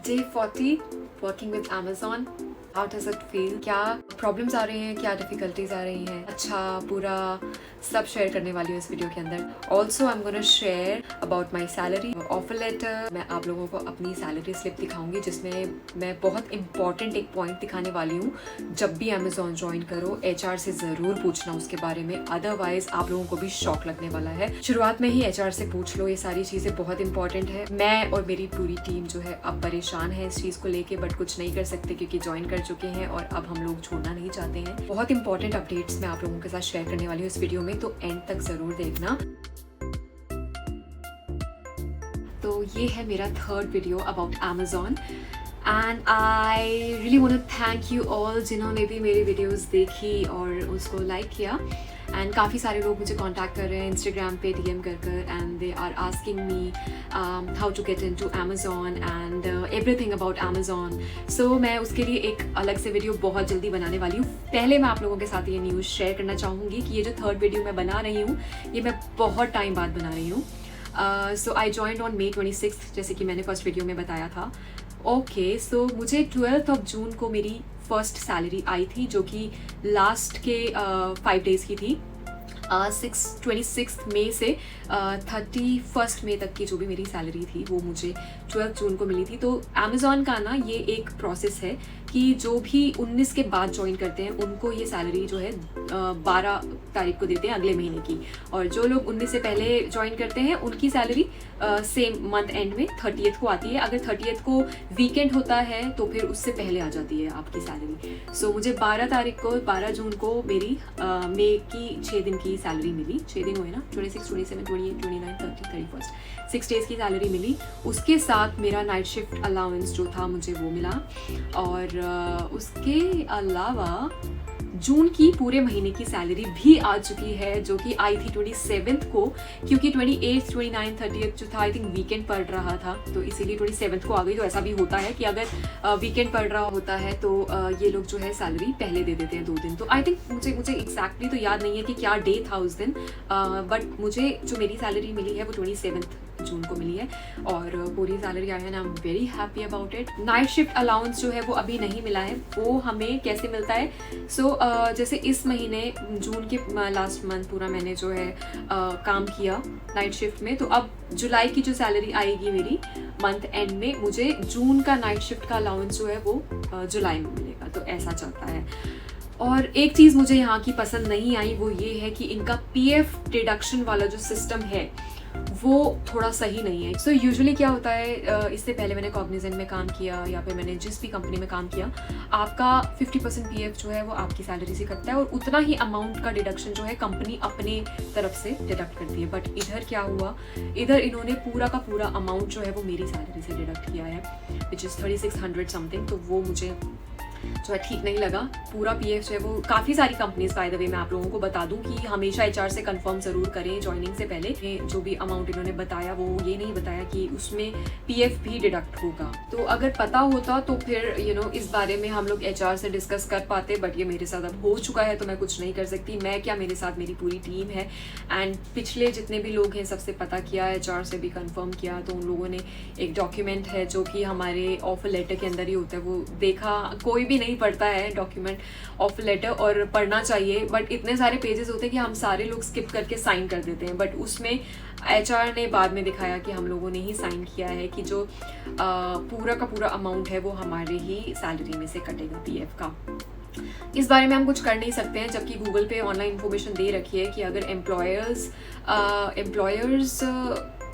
Day 40 working with Amazon. How does it feel? क्या problems आ रही हैं, क्या डिफिकल्टीज आ रही हैं, अच्छा बुरा सब शेयर करने वाली हूँ इस वीडियो के अंदर. Also I am gonna share about my salary offer letter. मैं आप लोगों को अपनी सैलरी स्लिप दिखाऊंगी जिसमें मैं बहुत इंपॉर्टेंट एक पॉइंट दिखाने वाली हूँ. जब भी अमेजोन ज्वाइन करो HR से ज़रूर पूछना उसके बारे में, अदरवाइज आप लोगों को भी शॉक लगने वाला है. शुरुआत में ही HR से पूछ लो, ये सारी चीज़ें बहुत इंपॉर्टेंट है. मैं और मेरी पूरी टीम जो है अब परेशान है इस चीज़ को लेके, बट कुछ नहीं कर सकते क्योंकि ज्वाइन कर चुके हैं और अब हम लोग छोड़ना नहीं चाहते हैं. बहुत इंपॉर्टेंट अपडेट्स मैं आप लोगों के साथ शेयर करने वाली हूँ इस वीडियो में, तो एंड तक ज़रूर देखना. तो ये है मेरा third video about Amazon and I really want to thank you all जिन्होंने भी मेरी वीडियोस देखी और उसको लाइक किया. एंड काफ़ी सारे लोग मुझे कांटेक्ट कर रहे हैं इंस्टाग्राम पे DM कर and they are asking me how to get into Amazon and everything about Amazon. So मैं उसके लिए एक अलग से वीडियो बहुत जल्दी बनाने वाली हूँ. पहले मैं आप लोगों के साथ ये न्यूज़ शेयर करना चाहूँगी कि ये जो थर्ड वीडियो मैं बना रही हूँ ये मैं बहुत टाइम बाद बना रही हूँ. सो आई जॉइंड ऑन May 26 जैसे कि मैंने फर्स्ट वीडियो में बताया था. ओके, सो मुझे 12 जून को मेरी फर्स्ट सैलरी आई थी जो कि लास्ट के 5 डेज़ की थी. 26 मई से 31 मई तक की जो भी मेरी सैलरी थी वो मुझे 12 जून को मिली थी. तो Amazon का ना ये एक प्रोसेस है कि जो भी 19 के बाद ज्वाइन करते हैं उनको ये सैलरी जो है 12 तारीख को देते हैं अगले महीने की, और जो लोग 19 से पहले ज्वाइन करते हैं उनकी सैलरी सेम मंथ एंड में 30th को आती है. अगर 30th को वीकेंड होता है तो फिर उससे पहले आ जाती है आपकी सैलरी. सो मुझे 12 जून को मेरी मई की 6 दिन की सैलरी मिली. 6 दिन हुए ना, 26, 27, 28, 29, 30, 31, 6 डेज़ की सैलरी मिली. उसके साथ मेरा नाइट शिफ्ट अलाउंस जो था मुझे वो मिला, और उसके अलावा जून की पूरे महीने की सैलरी भी आ चुकी है जो कि आई थी 27th को, क्योंकि 28, 29, 30th जो था आई थिंक वीकेंड पड़ रहा था तो इसीलिए 27th को आ गई. तो ऐसा भी होता है कि अगर वीकेंड पड़ रहा होता है तो ये लोग जो है सैलरी पहले दे देते हैं 2 दिन. तो आई थिंक मुझे एग्जैक्टली तो याद नहीं है कि क्या डे था उस दिन, बट मुझे जो मेरी सैलरी मिली है वो 27 जून को मिली है और पूरी सैलरी आई है and I am very happy about it. Night shift allowance जो है वो अभी नहीं मिला है. वो हमें कैसे मिलता है? सो जैसे इस महीने जून के लास्ट मंथ पूरा मैंने जो है काम किया नाइट शिफ्ट में, तो अब जुलाई की जो सैलरी आएगी मेरी मंथ एंड में, मुझे जून का नाइट शिफ्ट का अलाउंस जो है वो जुलाई में मिलेगा. तो ऐसा चलता है. और एक चीज़ मुझे यहाँ की पसंद नहीं आई वो ये है कि इनका PF डिडक्शन वाला जो सिस्टम है वो थोड़ा सही नहीं है. सो यूजुअली क्या होता है, इससे पहले मैंने कॉग्निजेंट में काम किया या फिर मैंने जिस भी कंपनी में काम किया, आपका 50% PF जो है वो आपकी सैलरी से कटता है और उतना ही अमाउंट का डिडक्शन जो है कंपनी अपने तरफ से डिडक्ट करती है. बट इधर क्या हुआ, इधर इन्होंने पूरा का पूरा अमाउंट जो है वो मेरी सैलरी से डिडक्ट किया है विच इज़ 3600 समथिंग. तो वो मुझे जो है ठीक नहीं लगा. पूरा PF जो है वो काफ़ी सारी कंपनीज, बाय द वे मैं आप लोगों को बता दूं कि हमेशा HR से कंफर्म ज़रूर करें ज्वाइनिंग से पहले. जो भी अमाउंट इन्होंने बताया वो ये नहीं बताया कि उसमें PF भी डिडक्ट होगा. तो अगर पता होता तो फिर इस बारे में हम लोग HR से डिस्कस कर पाते, बट ये मेरे साथ अब हो चुका है तो मैं कुछ नहीं कर सकती. मैं क्या, मेरे साथ मेरी पूरी टीम है एंड पिछले जितने भी लोग हैं सबसे पता किया, HR से भी कंफर्म किया. तो उन लोगों ने एक डॉक्यूमेंट है जो कि हमारे ऑफर लेटर के अंदर ही होता है, वो देखा. कोई भी नहीं पढ़ता है डॉक्यूमेंट ऑफर लेटर, और पढ़ना चाहिए, बट इतने सारे पेजेस होते हैं कि हम सारे लोग स्किप करके साइन कर देते हैं. बट उसमें HR ने बाद में दिखाया कि हम लोगों ने ही साइन किया है कि जो पूरा का पूरा अमाउंट है वो हमारे ही सैलरी में से कटेगा PF का. इस बारे में हम कुछ कर नहीं सकते हैं, जबकि गूगल पे ऑनलाइन इन्फॉर्मेशन दे रखी है कि अगर employers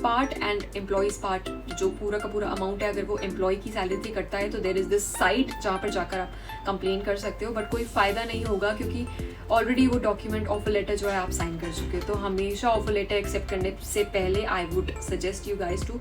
part and employees part जो पूरा का पूरा अमाउंट है अगर वो एम्प्लॉय की सैलरी से कटता है तो देयर इज़ दिस साइट जहाँ पर जाकर आप कंप्लेन कर सकते हो. बट कोई फ़ायदा नहीं होगा क्योंकि ऑलरेडी वो डॉक्यूमेंट ऑफर लेटर जो है आप साइन कर चुके हो. तो हमेशा ऑफर लेटर एक्सेप्ट करने से पहले I would suggest you guys to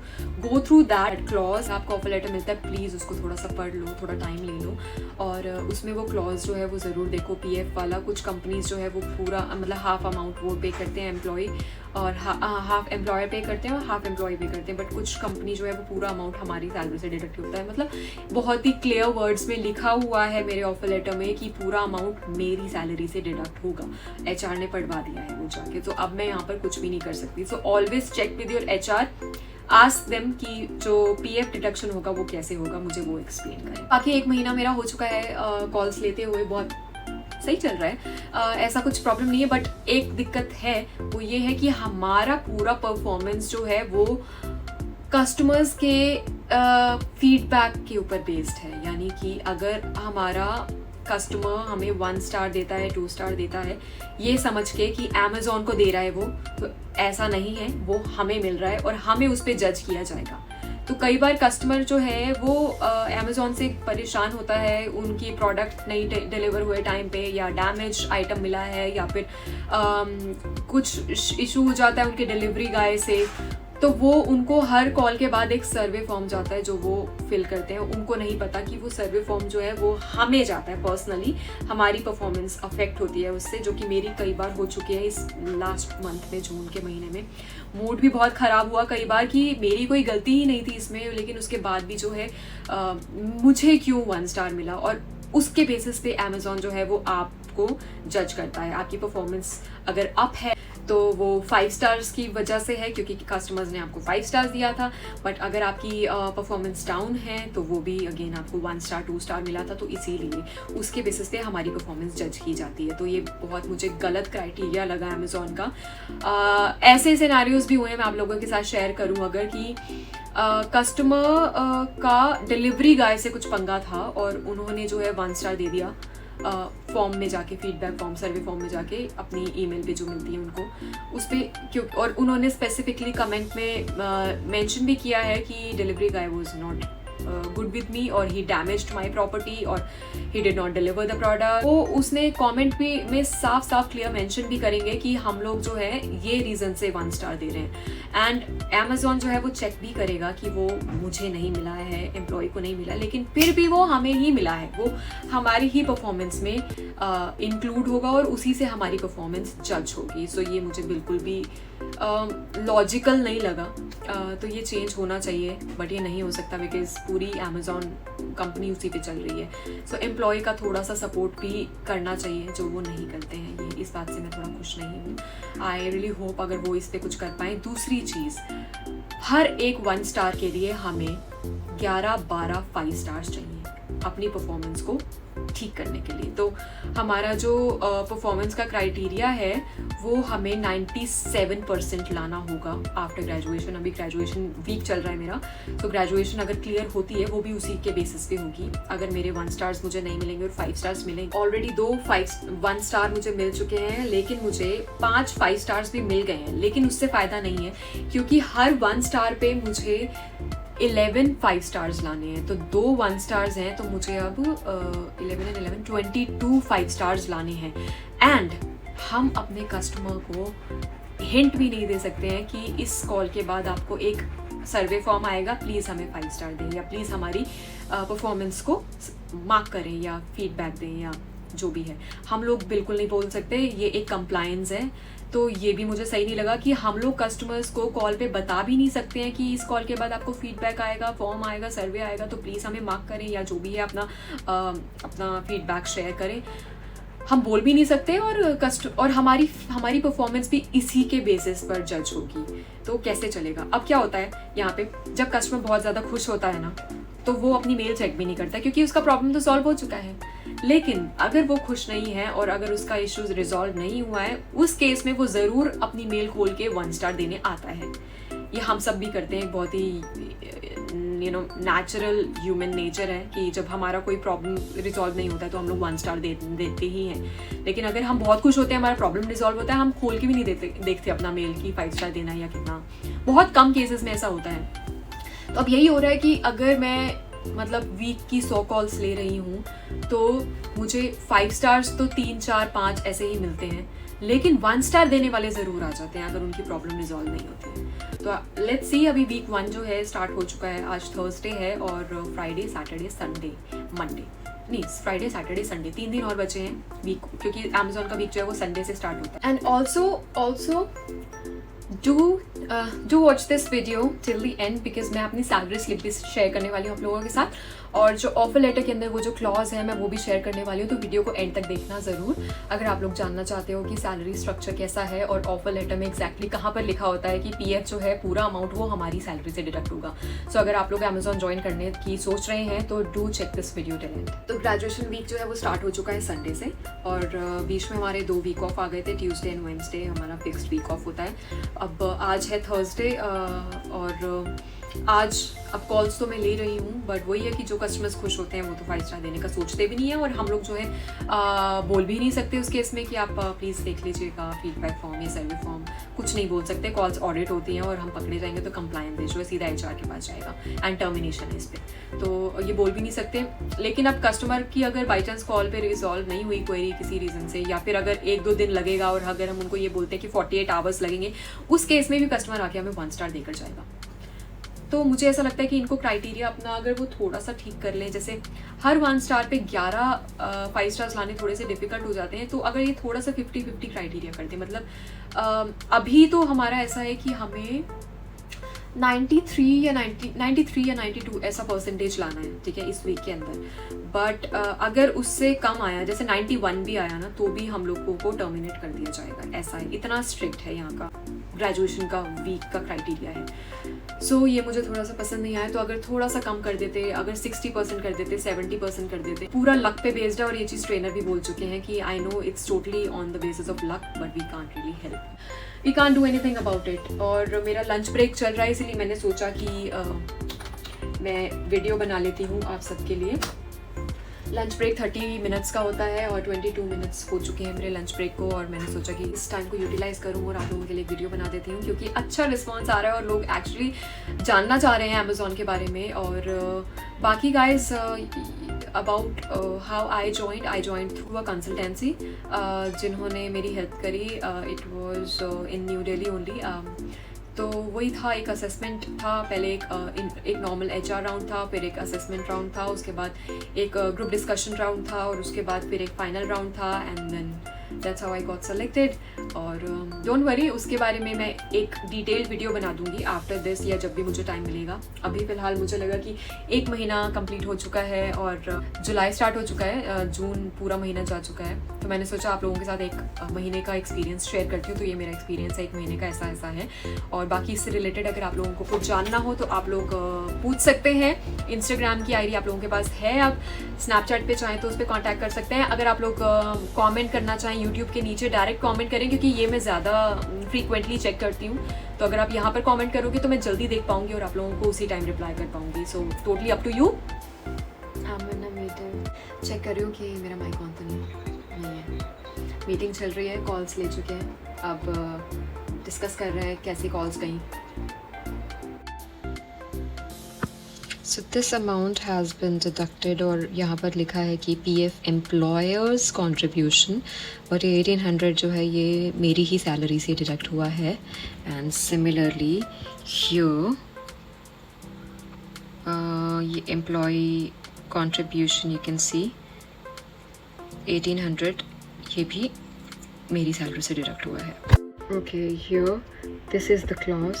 go through that clause. आपको ऑफर लेटर मिलता है, प्लीज़ उसको थोड़ा सा पढ़ लो, थोड़ा टाइम ले लो और उसमें वो क्लॉज जो है वो ज़रूर देखो. PF वाला कुछ कंपनीज जो है वो पूरा मतलब हाफ अमाउंट वो पे करते हैं एम्प्लॉय, और हाफ एम्प्लॉयर पे करते हैं और हाफ एम्प्लॉय पे करते हैं. बट कुछ कंपनी जो है वो पूरा अमाउंट हमारी सैलरी से डिडक्ट होता है. मतलब बहुत ही क्लियर वर्ड्स में लिखा हुआ है मेरे ऑफर लेटर में कि पूरा अमाउंट मेरी सैलरी से डिडक्ट होगा. HR ने पढ़वा दिया है वो जाके, तो अब मैं यहाँ पर कुछ भी नहीं कर सकती. So always check with your HR ask them कि जो PF डिडक्शन होगा वो कैसे होगा, मुझे वो एक्सप्लेन करें। बाकी 1 महीना मेरा हो चुका है कॉल्स लेते हुए, बहुत सही चल रहा है, ऐसा कुछ प्रॉब्लम नहीं है। बट एक दिक्कत है, वो ये है कि हमारा पूरा परफॉर्मेंस जो है वो कस्टमर्स के फीडबैक के ऊपर बेस्ड है। यानी कि अगर हमारा कस्टमर हमें 1 स्टार देता है, 2 स्टार देता है, ये समझ के कि अमेज़ॉन को दे रहा है वो, तो ऐसा नहीं है, वो हमें मिल रहा है और हमें उस पर जज किया जाएगा। तो कई बार कस्टमर जो है वो अमेज़ॉन से परेशान होता है, उनकी प्रोडक्ट नहीं डिलीवर हुए टाइम पे, या डैमेज आइटम मिला है, या फिर कुछ इशू हो जाता है उनके डिलीवरी गाय से, तो वो उनको हर कॉल के बाद एक सर्वे फॉर्म जाता है जो वो फिल करते हैं। उनको नहीं पता कि वो सर्वे फॉर्म जो है वो हमें जाता है पर्सनली, हमारी परफॉर्मेंस अफेक्ट होती है उससे, जो कि मेरी कई बार हो चुकी है इस लास्ट मंथ में, जून के महीने में। मूड भी बहुत ख़राब हुआ कई बार कि मेरी कोई गलती ही नहीं थी इसमें, लेकिन उसके बाद भी जो है मुझे क्यों 1 स्टार मिला, और उसके बेसिस पे अमेज़ॉन जो है वो आपको जज करता है। आपकी परफॉर्मेंस अगर अप है तो वो 5 स्टार्स की वजह से है, क्योंकि कस्टमर्स ने आपको 5 स्टार्स दिया था। बट अगर आपकी परफॉर्मेंस डाउन है तो वो भी अगेन आपको 1 स्टार 2 स्टार मिला था, तो इसीलिए उसके बेसिस पे हमारी परफॉर्मेंस जज की जाती है। तो ये बहुत मुझे गलत क्राइटेरिया लगा अमेज़ॉन का। ऐसे सिनेरियोज भी हुए हैं, मैं आप लोगों के साथ शेयर करूँ अगर, कि कस्टमर का डिलीवरी गाय से कुछ पंगा था और उन्होंने जो है 1 स्टार दे दिया फॉर्म में जाके, फीडबैक फॉर्म, सर्वे फॉर्म में जाके, अपनी ईमेल पे जो मिलती है उनको, उस पर क्यों, और उन्होंने स्पेसिफिकली कमेंट में मेंशन भी किया है कि delivery guy was not good with me और ही डैमेज्ड माय प्रॉपर्टी और he did not deliver the product. वो उसने कमेंट भी में साफ साफ क्लियर मेंशन भी करेंगे कि हम लोग जो है ये रीज़न से 1 स्टार दे रहे हैं। एंड अमेज़ॉन जो है वो चेक भी करेगा कि वो मुझे नहीं मिला है, एम्प्लॉय को नहीं मिला, लेकिन फिर भी वो हमें ही मिला है, वो हमारी ही परफॉर्मेंस में इंक्लूड होगा और उसी से हमारी परफॉर्मेंस जज होगी। सो ये मुझे बिल्कुल भी लॉजिकल नहीं लगा। तो ये चेंज होना चाहिए, बट ये नहीं हो सकता बिकॉज पूरी अमेज़ॉन कंपनी उसी पे चल रही है। सो एम्प्लॉय का थोड़ा सा सपोर्ट भी करना चाहिए, जो वो नहीं करते हैं। ये इस बात से मैं थोड़ा खुश नहीं हूँ। आई रियली होप अगर वो इस पर कुछ कर पाएँ। दूसरी चीज़, हर एक 1 स्टार के लिए हमें 11-12 5 स्टार्स चाहिए अपनी परफॉर्मेंस को ठीक करने के लिए। तो हमारा जो परफॉर्मेंस का क्राइटेरिया है वो हमें 97% लाना होगा आफ्टर ग्रेजुएशन। अभी ग्रेजुएशन वीक चल रहा है मेरा, तो ग्रेजुएशन अगर क्लियर होती है वो भी उसी के बेसिस पे होगी। अगर मेरे 1 स्टार्स मुझे नहीं मिलेंगे और 5 स्टार्स मिलेंगे, ऑलरेडी 2 1 स्टार मुझे मिल चुके हैं, लेकिन मुझे 5 5 स्टार्स भी मिल गए हैं, लेकिन उससे फ़ायदा नहीं है क्योंकि हर 1 स्टार पे मुझे 11 5 स्टार्स लाने हैं। तो 2 1 स्टार्स हैं, तो मुझे अब 11 and 11 22 5 स्टार्स लाने हैं। एंड हम अपने कस्टमर को हिंट भी नहीं दे सकते हैं कि इस कॉल के बाद आपको एक सर्वे फॉर्म आएगा, प्लीज़ हमें 5 स्टार दें, या प्लीज़ हमारी परफॉर्मेंस को मार्क करें या फीडबैक दें, या जो भी है। हम लोग बिल्कुल नहीं बोल सकते, ये एक कंप्लायंस है। तो ये भी मुझे सही नहीं लगा कि हम लोग कस्टमर्स को कॉल पे बता भी नहीं सकते हैं कि इस कॉल के बाद आपको फीडबैक आएगा, फॉर्म आएगा, सर्वे आएगा, तो प्लीज़ हमें मार्क करें, या जो भी है अपना फीडबैक शेयर करें। हम बोल भी नहीं सकते और हमारी परफॉर्मेंस भी इसी के बेसिस पर जज होगी। तो कैसे चलेगा? अब क्या होता है यहाँ पे, जब कस्टमर बहुत ज़्यादा खुश होता है ना, तो वो अपनी मेल चेक भी नहीं करता क्योंकि उसका प्रॉब्लम तो सॉल्व हो चुका है। लेकिन अगर वो खुश नहीं है और अगर उसका इश्यूज रिजॉल्व नहीं हुआ है, उस केस में वो ज़रूर अपनी मेल खोल के 1 स्टार देने आता है। ये हम सब भी करते हैं, बहुत ही नेचुरल ह्यूमन नेचर है कि जब हमारा कोई प्रॉब्लम रिजॉल्व नहीं होता है तो हम लोग 1 स्टार देते ही हैं। लेकिन अगर हम बहुत खुश होते हैं, हमारा प्रॉब्लम रिजॉल्व होता है, हम खोल के भी नहीं देखते अपना मेल की 5 स्टार देना या कितना। बहुत कम केसेस में ऐसा होता है। तो अब यही हो रहा है कि अगर मैं वीक की 100 कॉल्स ले रही हूँ तो मुझे 5 स्टार्स तो 3 4 5 ऐसे ही मिलते हैं, लेकिन 1 स्टार देने वाले ज़रूर आ जाते हैं अगर उनकी प्रॉब्लम रिजॉल्व नहीं होती है। तो लेट्स सी, अभी वीक 1 जो है स्टार्ट हो चुका है। आज थर्सडे है और फ्राइडे सैटरडे संडे मंडे नहीं, फ्राइडे सैटरडे संडे 3 दिन और बचे हैं वीक, क्योंकि अमेज़ॉन का वीक जो है वो संडे से स्टार्ट होता है। And also do watch this video till the end because मैं अपनी सैलरी स्लिप भी शेयर करने वाली हूँ आप लोगों के साथ, और जो ऑफर लेटर के अंदर वो जो क्लॉज है मैं वो भी शेयर करने वाली हूँ। तो वीडियो को एंड तक देखना ज़रूर अगर आप लोग जानना चाहते हो कि सैलरी स्ट्रक्चर कैसा है और ऑफर लेटर में एग्जैक्टली कहाँ पर लिखा होता है कि पीएफ जो है पूरा अमाउंट वो हमारी सैलरी से डिडक्ट होगा। सो अगर आप लोग अमेजॉन ज्वाइन करने की सोच रहे हैं तो do check this video till end. तो ग्रेजुएशन वीक जो है वो स्टार्ट हो चुका है संडे से, और बीच में हमारे 2 वीक ऑफ आ गए थे। ट्यूसडे एंड वेडनेसडे हमारा फिक्स्ड वीक ऑफ होता है। अब आज है थर्सडे, और आज अब कॉल्स तो मैं ले रही हूँ, बट वही है कि जो कस्टमर्स खुश होते हैं वो तो 5 स्टार देने का सोचते भी नहीं है, और हम लोग जो है बोल भी नहीं सकते उस केस में कि आप प्लीज़ देख लीजिएगा फीडबैक फॉर्म या सर्वे फॉर्म, कुछ नहीं बोल सकते। कॉल्स ऑडिट होती हैं और हम पकड़े जाएंगे तो कंप्लायंस इशू है, सीधा HR के पास जाएगा एंड टर्मिनेशन है इस पर, तो ये बोल भी नहीं सकते। लेकिन अब कस्टमर की अगर बाई चांस कॉल पे रिजॉल्व नहीं हुई क्वेरी किसी रीज़न से, या फिर अगर 1-2 दिन लगेगा और अगर हम उनको ये बोलते हैं कि 48 आवर्स लगेंगे, उस केस में भी कस्टमर आके हमें 1 स्टार देकर जाएगा। तो मुझे ऐसा लगता है कि इनको क्राइटेरिया अपना अगर वो थोड़ा सा ठीक कर लें, जैसे हर 1 स्टार पे 11 5 स्टार्स लाने थोड़े से डिफिकल्ट हो जाते हैं, तो अगर ये थोड़ा सा 50-50 क्राइटेरिया करते, मतलब अभी तो हमारा ऐसा है कि हमें 93 या 92 ऐसा परसेंटेज लाना है, ठीक है, इस वीक के अंदर। बट अगर उससे कम आया, जैसे 91 भी आया ना, तो भी हम लोगों को टर्मिनेट कर दिया जाएगा। ऐसा है, इतना स्ट्रिक्ट है यहाँ का ग्रेजुएशन का वीक का क्राइटेरिया है। सो ये मुझे थोड़ा सा पसंद नहीं आया। तो अगर थोड़ा सा कम कर देते, अगर 60% कर देते, 70% कर देते, पूरा लक पे बेस्ड है, और ये चीज़ ट्रेनर भी बोल चुके हैं कि I know it's totally on the basis of luck, but we can't really help, we can't do anything about it. और मेरा लंच ब्रेक चल रहा है, इसलिए मैंने सोचा कि मैं वीडियो बना लेती हूँ आप सबके लिए। लंच ब्रेक 30 मिनट्स का होता है और 22 मिनट्स हो चुके हैं मेरे लंच ब्रेक को, और मैंने सोचा कि इस टाइम को यूटिलाइज़ करूँ और आप लोगों के लिए वीडियो बना देती हूँ, क्योंकि अच्छा रिस्पांस आ रहा है और लोग एक्चुअली जानना चाह रहे हैं अमेज़ॉन के बारे में। और बाकी guys about how I joined through a consultancy, जिन्होंने मेरी हेल्प करी। It was in new Delhi only. तो वही था, एक असेसमेंट था, पहले एक नॉर्मल HR राउंड था, फिर एक असेसमेंट राउंड था, उसके बाद एक ग्रुप डिस्कशन राउंड था, और उसके बाद फिर एक फाइनल राउंड था, and then that's how I got selected. और डोंट वरी, उसके बारे में मैं एक डिटेल्ड वीडियो बना दूंगी आफ्टर दिस, या जब भी मुझे टाइम मिलेगा। अभी फ़िलहाल मुझे लगा कि 1 महीना कंप्लीट हो चुका है और जुलाई स्टार्ट हो चुका है, जून पूरा महीना जा चुका है, तो मैंने सोचा आप लोगों के साथ 1 महीने का एक्सपीरियंस शेयर करती हूँ। तो ये मेरा एक्सपीरियंस है 1 महीने का, ऐसा है। और बाकी इससे रिलेटेड अगर आप लोगों को कुछ जानना हो तो आप लोग पूछ सकते हैं। इंस्टाग्राम की ID आप लोगों के पास है, आप स्नैपचैट पे चाहें तो उस पर कॉन्टैक्ट कर सकते हैं। अगर आप लोग कमेंट करना चाहें यूट्यूब के नीचे, डायरेक्ट कमेंट करें, क्योंकि ये मैं ज़्यादा फ्रीक्वेंटली चेक करती हूँ। तो अगर आप यहाँ पर कमेंट करोगे तो मैं जल्दी देख पाऊँगी और आप लोगों को उसी टाइम रिप्लाई कर पाऊँगी। So totally up to you. मैं मीटिंग चेक कर रही हूँ कि मेरा माइक ऑन तो नहीं है। मीटिंग चल रही है, कॉल्स ले चुके हैं, अब डिस्कस कर रहे हैं कैसी कॉल्स गई। So this amount has been deducted, और यहाँ पर लिखा है कि PF एम्प्लॉयर्स कॉन्ट्रीब्यूशन, और 1800 जो है ये मेरी ही सैलरी से डिडक्ट हुआ है। एंड सिमिलरली हियर ये employ contribution you can see 1800, ये भी मेरी सैलरी से डिडक्ट हुआ है। Okay, here this is the clause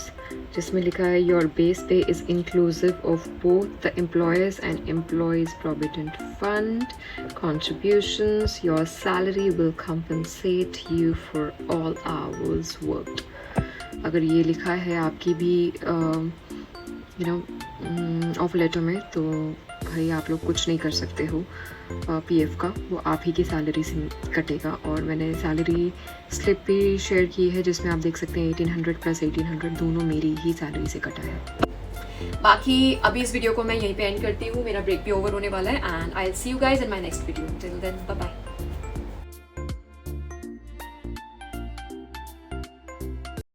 जिसमें लिखा है your base pay is inclusive of both the employers and employees provident fund contributions, your salary will compensate you for all hours worked. अगर ये लिखा है आपकी भी ऑफर लेटर में, तो भाई आप लोग कुछ नहीं कर सकते हो। PF का वो आप ही की सैलरी से कटेगा। और मैंने सैलरी स्लिप भी शेयर की है जिसमें आप देख सकते हैं 1800 प्लस 1800 दोनों मेरी ही सैलरी से कटा है। बाकी अभी इस वीडियो को मैं यहीं पे एंड करती हूँ, मेरा ब्रेक भी ओवर होने वाला है, and I will see you guys in my next video. Till then bye bye.